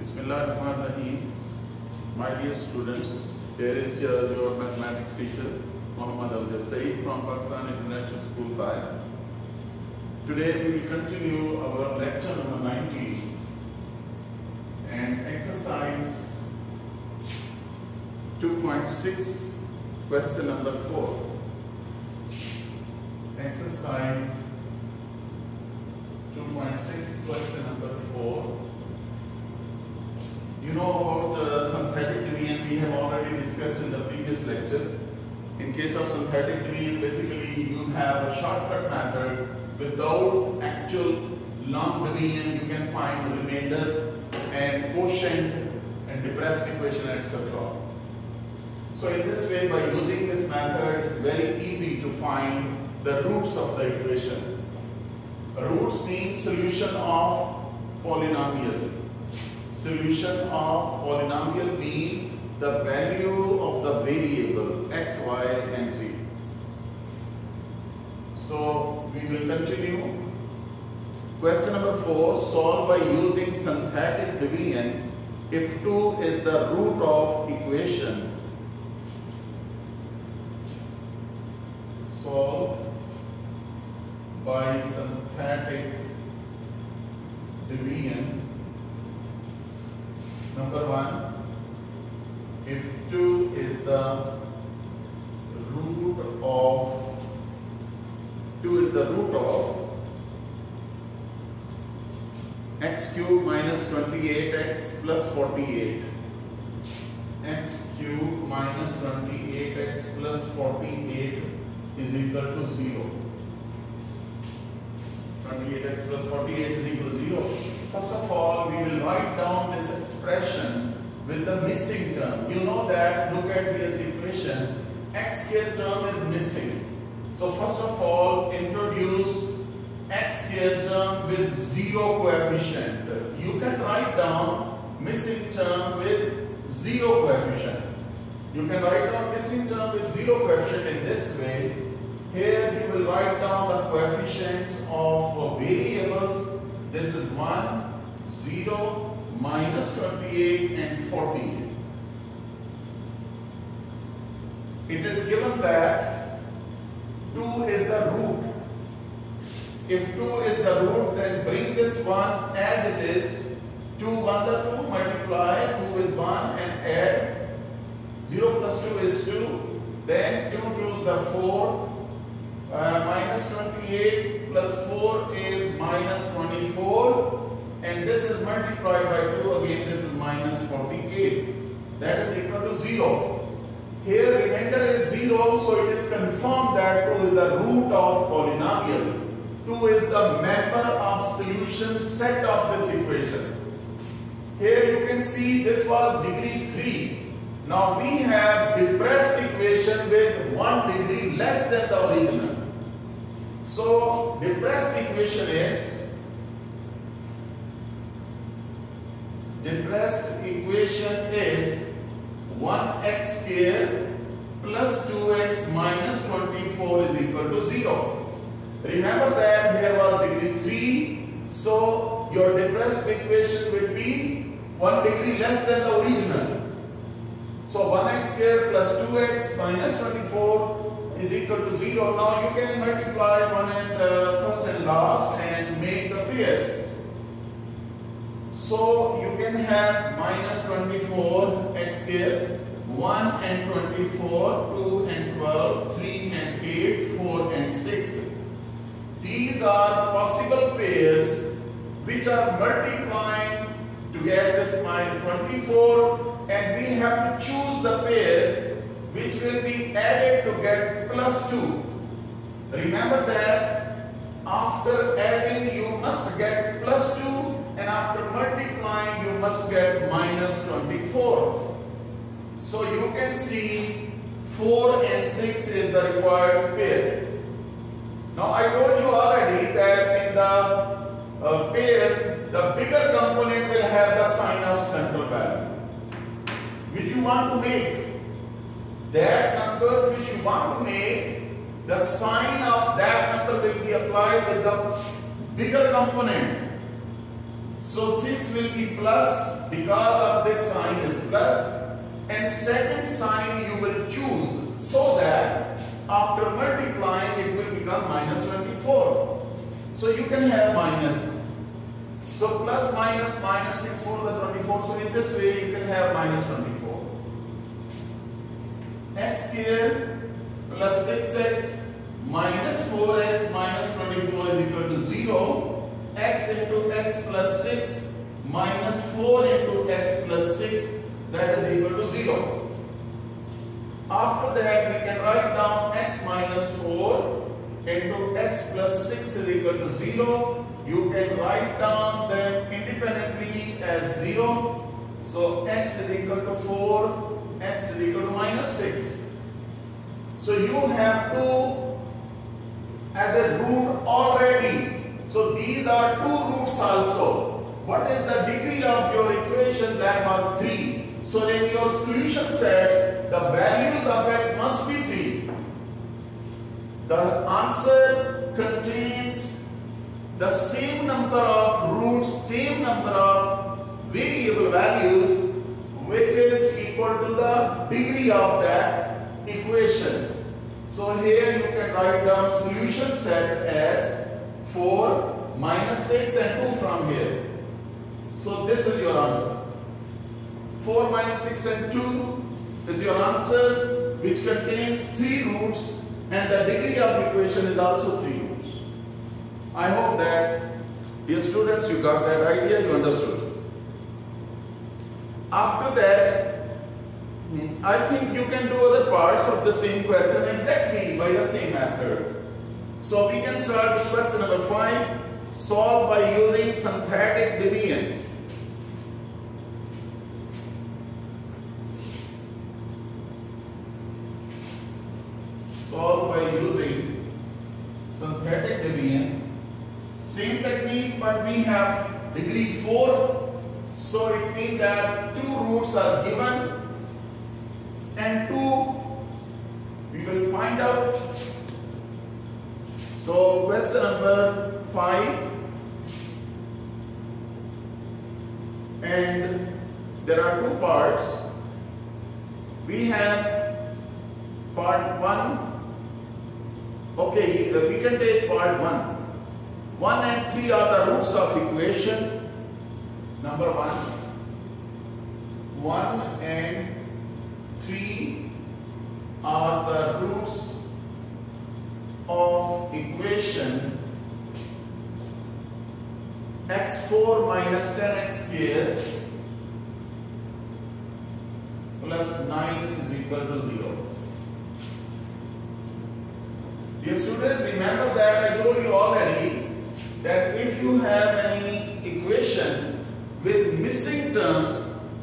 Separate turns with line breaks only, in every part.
Bismillahirrahmanirrahim. My dear students, here is your mathematics teacher, Muhammad Amjad Saeed from Pakistan International School, Kaya. Today we will continue our lecture number 19 and exercise 2.6, question number 4. Exercise 2.6, question number 4. You know about synthetic division, we have already discussed in the previous lecture. In case of synthetic division, basically you have a shortcut method. Without actual long division, you can find remainder and quotient and depressed equation, etc. So in this way, by using this method, it's very easy to find the roots of the equation. Roots means solution of polynomial. Solution of polynomial means the value of the variable x, y, and z. So we will continue. Question number 4, solve by using synthetic division if 2 is the root of equation. Solve by synthetic division. Number 1, if 2 is the root of x cube minus 28x plus 48. X cube minus 28x plus 48 is equal to 0. 28x plus 48 is equal to 0. First of all, we will write down this expression with the missing term. You know that, look at this equation, x squared term is missing. So first of all, introduce x squared term with 0 coefficient. You can write down missing term with 0 coefficient. You can write down missing term with 0 coefficient in this way. Here you will write down the coefficients of variables. This is 1, 0, minus 28 and 14. It is given that 2 is the root. If 2 is the root, then bring this 1 as it is. 2, 1 the 2, multiply 2 with 1 and add. 0 plus 2 is 2. Then 2 2 is the 4. Minus 28 plus 4 is minus 24, and this is multiplied by 2, again this is minus 48. That is equal to 0. Here remainder is 0, so it is confirmed that 2 is the root of polynomial. 2 is the member of solution set of this equation. Here you can see this was degree 3. Now we have depressed equation with 1 degree less than the original. So depressed equation is 1x squared plus 2x minus 24 is equal to 0. Remember that here was degree 3, so your depressed equation will be 1 degree less than the original. So 1x squared plus 2x minus 24 is equal to 0. Now you can multiply one and first and last and make the pairs. So you can have minus 24 x squared, 1 and 24, 2 and 12, 3 and 8, 4 and 6. These are possible pairs which are multiplying to get this minus 24, and we have to choose the pair which will be added to get plus 2. Remember that after adding you must get plus 2, and after multiplying you must get minus 24. So you can see 4 and 6 is the required pair. Now I told you already that in the pairs, the bigger component will have the sign of central value, which you want to make. That number which you want to make, the sign of that number will be applied with the bigger component. So 6 will be plus because of this sign is plus, and second sign you will choose so that after multiplying it will become minus 24. So you can have minus. So plus minus minus 6 4 to the 24. So in this way you can have minus 24. X square plus 6x minus 4x minus 24 is equal to 0. X into x plus 6 minus 4 into x plus 6, that is equal to 0. After that we can write down x minus 4 into x plus 6 is equal to 0. You can write down them independently as 0. So x is equal to 4, x is equal to minus 6. So you have 2 as a root already. So these are 2 roots also. What is the degree of your equation? That was 3. So in your solution set, the values of x must be 3. The answer contains the same number of roots, same number of variable values, which is equal to the degree of that equation. So here you can write down solution set as 4 minus 6 and 2 from here. So this is your answer. 4 minus 6 and 2 is your answer, which contains 3 roots, and the degree of equation is also 3 roots. I hope that, dear students, you got that idea, you understood. After that, I think you can do other parts of the same question exactly by the same method. So we can start with question number 5, solve by using synthetic division. Solve by using synthetic division. Same technique, but we have degree 4. So it means that 2 roots are given and 2 we will find out. So question number 5, and there are 2 parts. We have part 1. Okay, we can take part 1. 1 and 3 are the roots of equation. Number 1. 1 and 3 are the roots of equation x4 minus 10x square plus 9 is equal to 0. Dear students, remember that I told you already that if you have any equation with missing terms,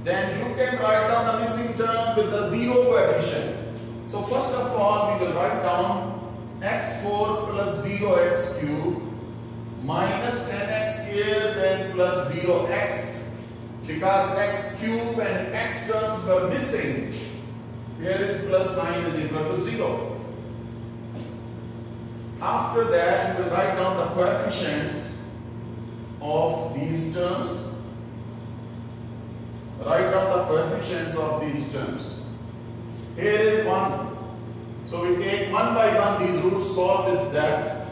then you can write down the missing term with the 0 coefficient. So first of all, we will write down x4 plus 0x cube minus 10x square then plus 0x, because x cube and x terms were missing. Here is plus 9 is equal to 0. After that, we will write down the coefficients of these terms. Write down the coefficients of these terms. Here is 1. So we take one by one these roots, solve with that.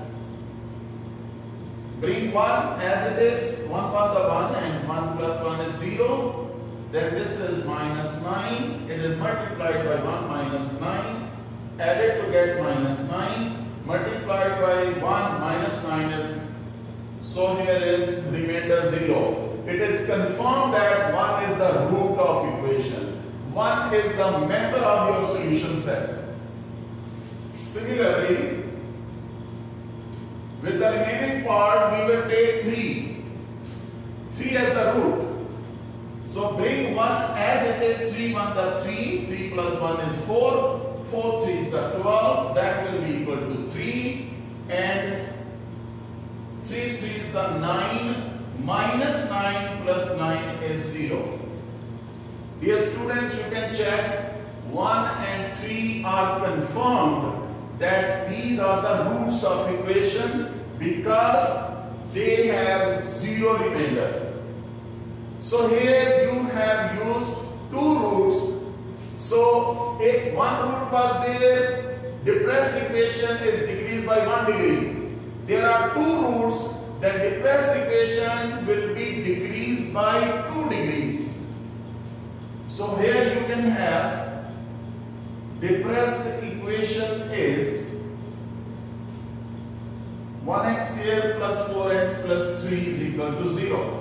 Bring 1 as it is, 1 1 the 1 and 1 plus 1 is 0. Then this is minus 9. It is multiplied by 1 minus 9. Added to get minus 9. Multiplied by 1 minus 9 is, so here is remainder 0. It is confirmed that 1 is the root of equation. 1 is the member of your solution set. Similarly, with the remaining part, we will take 3. 3 as the root. So bring 1 as it is, 3 1 the 3, 3 plus 1 is 4. 4 3 is the 12, that will be equal to 3, and 3 3 is the 9, minus 9 plus 9 is 0. Dear students, you can check 1 and 3 are confirmed that these are the roots of equation because they have 0 remainder. So here you have used two roots. So if one root was there, depressed equation is decreased by 1 degree. There are two roots, then depressed equation will be decreased by 2 degrees. So here you can have depressed equation is 1x square plus 4x plus 3 is equal to 0.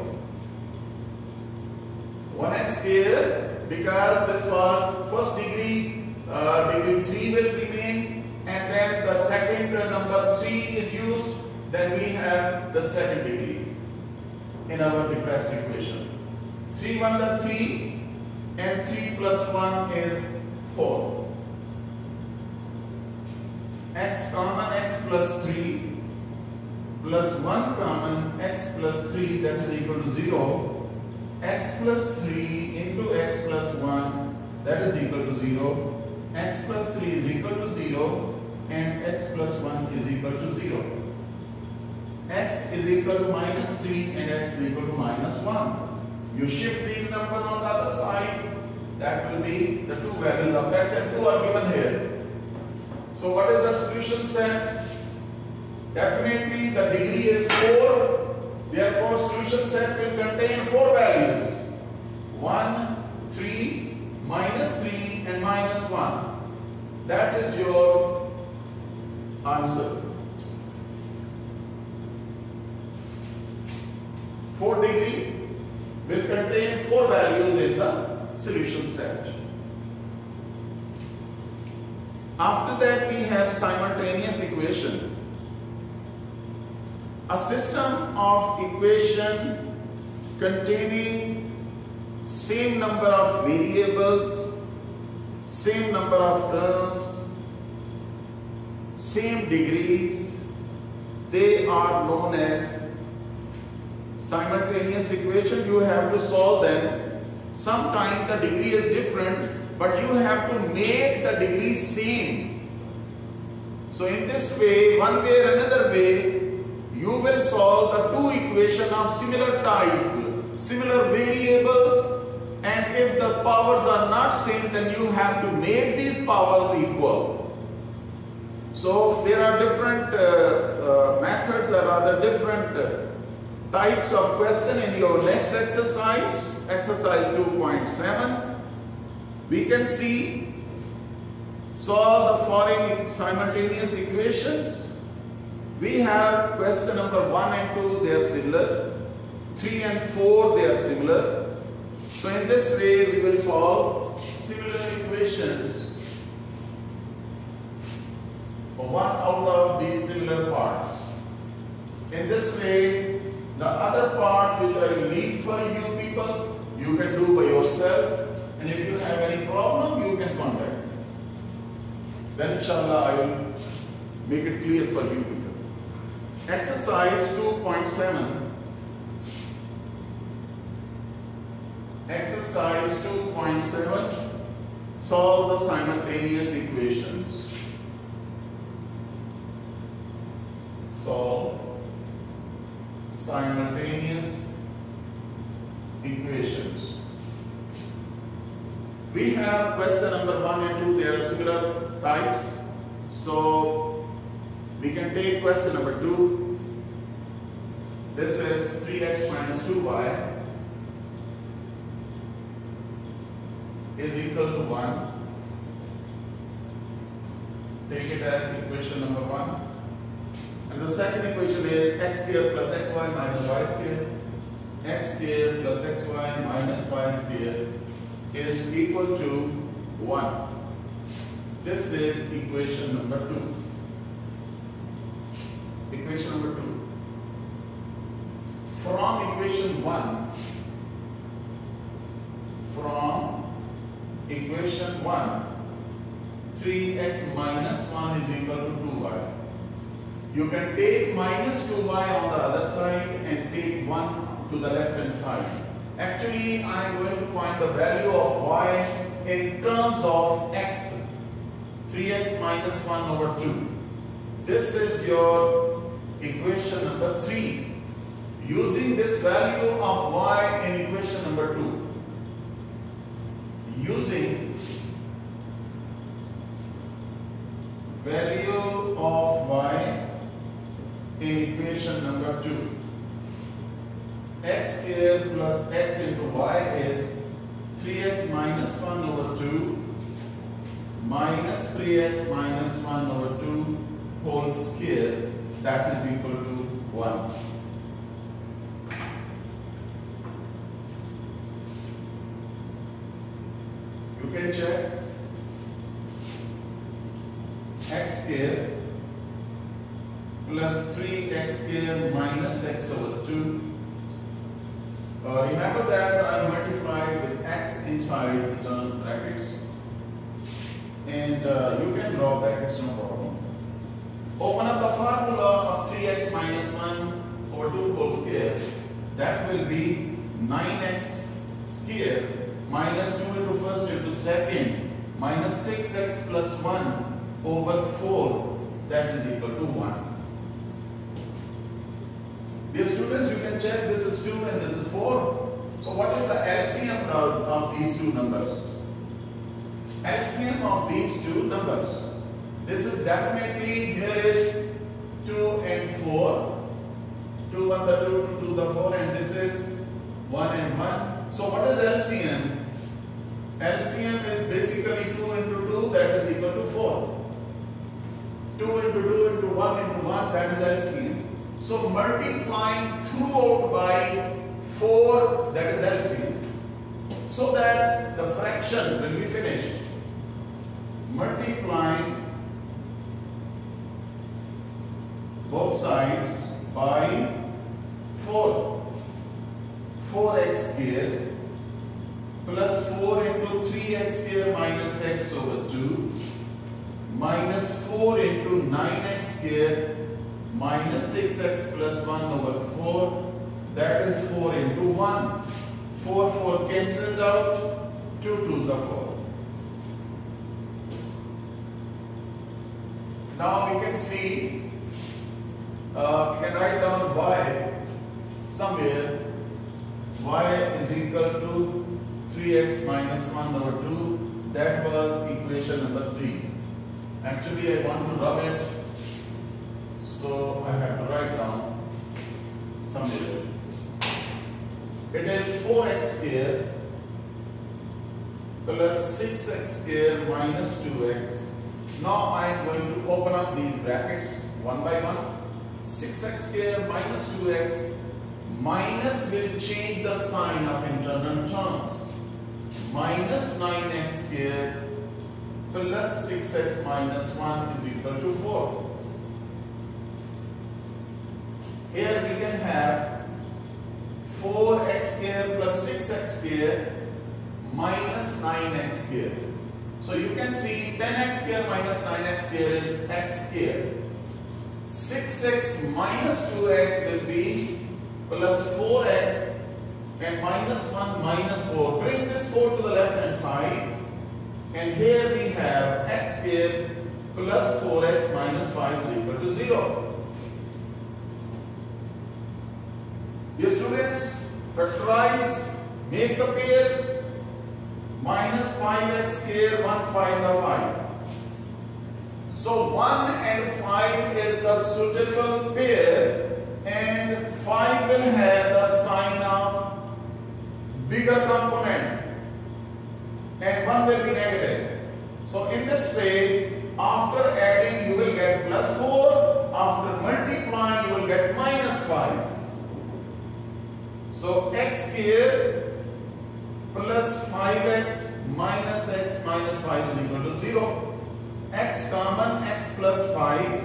1x square, because this was first degree, degree 3 will remain, and then the second number 3 is used, then we have the second degree in our depressed equation. 3 1 the 3 and 3 plus 1 is 4. X common x plus 3 plus 1 common x plus 3, that is equal to 0. X plus 3 into x plus 1, that is equal to 0. X plus 3 is equal to 0 and x plus 1 is equal to 0. X is equal to minus 3 and x is equal to minus 1. You shift these numbers on the other side, that will be the two values of x, and 2 are given here. So what is the solution set? Definitely the degree is 4. Therefore, solution set will contain 4 values. 1, 3, minus 3 and minus 1. That is your answer. 4 degree will contain 4 values in the solution set. After that we have simultaneous equation. A system of equation containing same number of variables, same number of terms, same degrees, they are known as simultaneous equation. You have to solve them. Sometimes the degree is different, but you have to make the degree same. So in this way, one way or another way, you will solve the two equations of similar type, similar variables, and if the powers are not same, then you have to make these powers equal. So there are different methods, or rather different types of question in your next exercise, exercise 2.7. We can see solve the following simultaneous equations. We have question number 1 and 2, they are similar. 3 and 4, they are similar. So in this way we will solve similar equations for one out of these similar parts. In this way, the other parts which I will leave for you people, you can do by yourself, and if you have any problem, you can contact me. Then inshallah I will make it clear for you people. Exercise 2.7. Exercise 2.7. Solve the simultaneous equations. Solve simultaneous equations. We have question number 1 and 2, they are similar types. So we can take question number 2. This is 3x minus 2y is equal to 1. Take it as equation number 1. And the second equation is x square plus xy minus y square. X square plus xy minus y square is equal to 1. This is equation number 2. Equation number 2. From equation 1, equation 1, 3x minus 1 is equal to 2y. You can take minus 2y on the other side and take 1 to the left hand side. Actually, I am going to find the value of y in terms of x. 3x minus 1 over 2. This is your equation number 3. using this value of y in equation number 2. Using value of y in equation number 2. X square plus x into y is 3x minus 1 over 2 minus 3x minus 1 over 2 whole square, that is equal to 1. You can check x square plus 3x square minus x over 2. Remember that I multiplied with x inside the term brackets, and you can draw brackets, no problem. Open up the formula of 3x minus 1 over 2 whole square. That will be 9x square minus 2 into first into second minus 6x plus 1 over 4, that is equal to 1. Dear students, you can check this is 2 and this is 4. So what is the LCM of these two numbers? LCM of these two numbers. This is definitely, here is 2 and 4. 2 1 the 2, 2 the 4, and this is 1 and 1. So what is LCM? LCM is basically 2 into 2, that is equal to 4. 2 into 2 into 1 into 1, that is LCM. So multiplying throughout by 4, that is LCM. So that the fraction will be finished. Multiplying both sides by 4. 4x square plus 4 into 3x square minus x over 2 minus 4 into 9x square minus 6x plus 1 over 4, that is 4 into 1. 4 4 cancelled out, 2 2 the 4. Now we can see, we can write down y somewhere. Y is equal to 3x minus 1 over 2. That was equation number 3. Actually, I want to rub it, so I have to write down somewhere. It is 4x square plus 6x square minus 2x. Now I am going to open up these brackets one by one. 6x square minus 2x, minus will change the sign of internal terms. Minus 9x square plus 6x minus 1 is equal to 4. Here we can have 4x square plus 6x square minus 9x square. So you can see 10x square minus 9x square is x square. 6x minus 2x will be plus 4x, and minus 1 minus 4. Bring this 4 to the left hand side, and here we have x square plus 4x minus 5 is equal to 0. Dear students, factorize, make the pairs. Minus 5x square, 1 5 the 5. So 1 and 5 is the suitable pair, and 5 will have the sign of bigger component and 1 will be negative. So in this way, after adding you will get plus 4, after multiplying you will get minus 5. So x square plus 5x minus x minus 5 is equal to 0. X common, x plus 5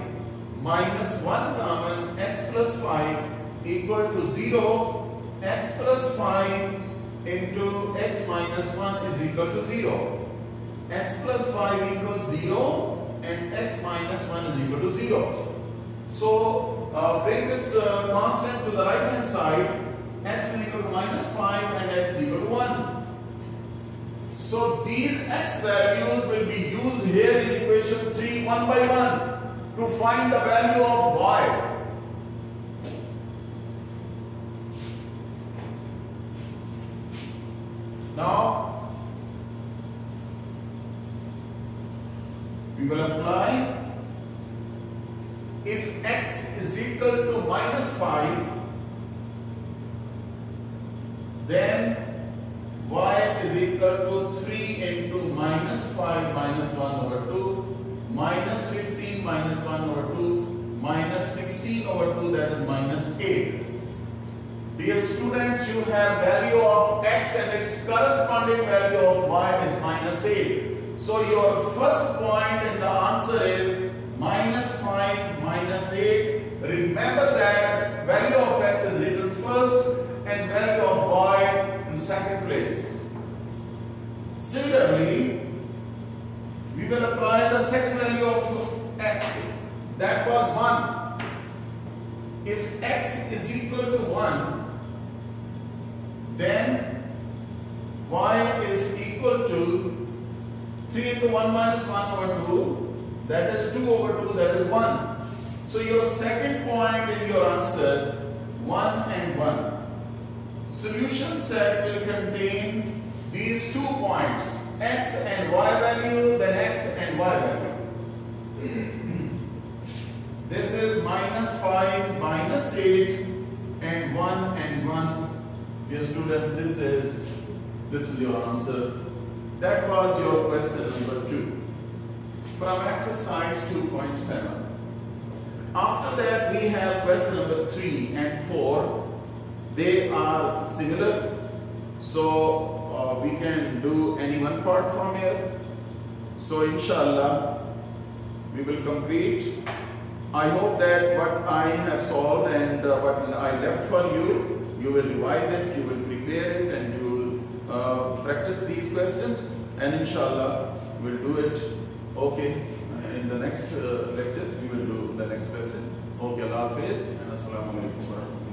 minus 1 common, x plus 5 equal to 0. X plus 5 into x minus 1 is equal to 0. X plus 5 equals 0 and x minus 1 is equal to 0. So bring this constant to the right hand side. X is equal to minus 5 and x is equal to 1. So these x values will be used here in equation 3 one by one to find the value of y. Now we will apply. If x is equal to minus 5, then y is equal to 3 into minus 5 minus 1 over 2, minus 15 minus 1 over 2, minus 16 over 2, that is minus 8. Dear students, you have value of x and its corresponding value of y is minus 8. So your first point in the answer is minus 5 minus 8. Remember that value of x is written first and value of y in second place. Similarly, we will apply the second value of x. That was 1. If x is equal to 1, then y is equal to 3 into 1 minus 1 over 2, that is 2 over 2, that is 1. So your second point in your answer, 1 and 1. Solution set will contain these 2 points, x and y value, then x and y value. This is minus 5, minus 8, and 1 and 1. Dear student, this is your answer. That was your question number 2 from exercise 2.7. After that we have question number 3 and 4. They are similar, so we can do any one part from here. So inshallah we will complete. I hope that what I have solved and what I left for you, you will revise it, you will prepare it, and you will practice these questions, and inshallah we'll do it. Okay, in the next lecture we will do the next question. Okay, Allah Hafiz and Assalamu Alaikum.